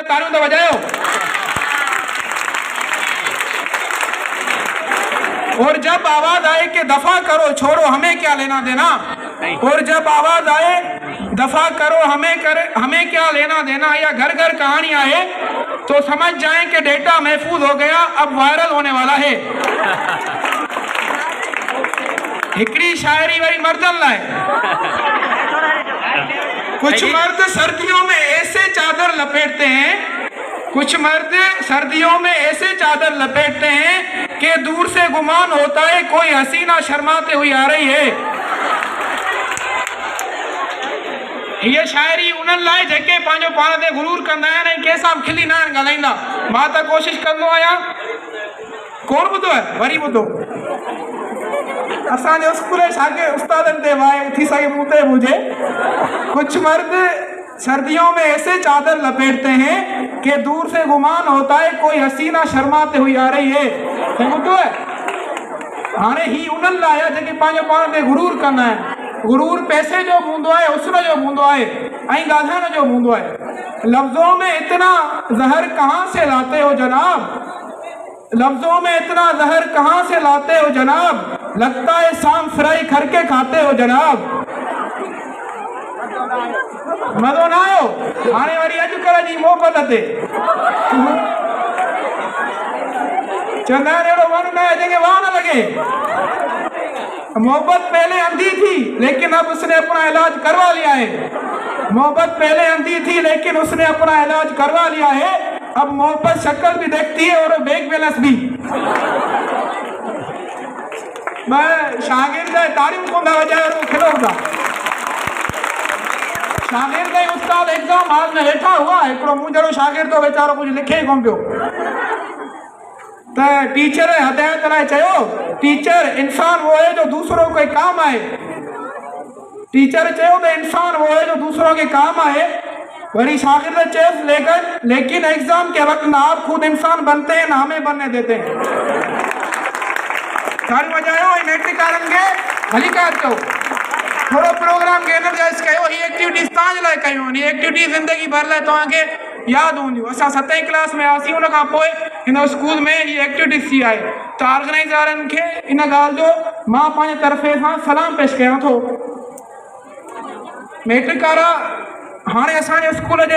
तालियों तो बजायो। और जब आवाज आए कि दफा करो छोड़ो हमें क्या लेना देना, और जब आवाज आए दफा करो हमें क्या लेना देना, या घर घर कहानी आए तो समझ जाएं कि डेटा महफूज हो गया, अब वायरल होने वाला है। हिकड़ी शायरी वरी मर्दन लाए। कुछ मर्द सर्दियों में ऐसे चादर लपेटते हैं, कुछ मर्द सर्दियों में ऐसे चादर लपेटते हैं कि दूर से गुमान होता है कोई हसीना शर्माते हुई आ रही है। ये शायरी उन्हनि लाइ जेके पंहिंजो पाण ते गुरूर कंदा आहिनि ऐं कंहिंसां बि खिली न आहिनि ॻाल्हाईंदा। मां त कोशिशि कंदो आहियां। कोन ॿुधो आहे? वरी ॿुधो। असांजे स्कूल शागिर्द उस्तादनि ते वाए थी सघे मूं ते हुजे। कुछ मर्द सर्दियों में ऐसे चादर लपेटते हैं कि दूर से गुमान होता है कोई हसीना शर्माते हुई आ रही है। ॿुधो आहे? हाणे ही उन्हनि लाइ आहे जेके पंहिंजो पाण ते गुरूर कंदा आहिनि। गुरूर पैसे जो हूंदो आहे, उसर जो हूंदो आहे ऐं ॻाल्हाइण जो हूंदो आहे। लफ्ज़ों में इतना ज़हर कहाँ से लाते हो जनाब, लफ्ज़ों में इतना ज़हर कहाँ से लाते हो जनाब, लगता है शाम फ्राई करके खाते हो जनाब। मज़ो न आयो? हाणे वरी अॼुकल्ह जी मोहबत ते चवंदा आहिनि अहिड़ो वण न आहे जंहिंखे वाह न लगे। मोहब्बत पहले अंधी थी लेकिन अब उसने अपना इलाज करवा लिया है। मोहब्बत पहले अंधी थी लेकिन उसने अपना इलाज करवा लिया है। अब मोहब्बत शक्ल भी देखती है और बैंक बैलेंस भी। मैं शागिर्द तारीफ को ना वजाए तो खिलौता। शागिर्द उस्ताद एग्जाम हाल में वेठा हुआ हिकिड़ो मूं जहिड़ो शागिर्द तो वेचारो कुछ लिखे कोन पियो। तो टीचर हदायत लाइ चयो, टीचर इंसान वो है जो दूसरों के काम आए। टीचर चयो तो इंसान वो है जो दूसरों के काम आए। वरी शागिर्द चेस लेकिन एग्जाम के वक्त ना आप खुद इंसान बनते हैं ना हमें बनने देते हैं। ताली बजायो मैट्रिक खे भली कार कयो। थोड़ो प्रोग्राम के एनर्जाइज कयो। ही एक्टिविटीज़ तव्हांजे लाइ कयूं। ही एक्टिविटी ज़िंदगी भर लाइ तव्हांखे यादि हूंदियूं। असां 7वीं क्लास में आसीं, उन खां पोइ हिन स्कूल में ही एक्टिविटीज़ थी आहे। त ऑर्गेनाइज़रनि खे इन ॻाल्हि जो मां पंहिंजे तरफ़े सां सलाम पेश कयां थो। मैट्रिक वारा हाणे असांजे स्कूल जे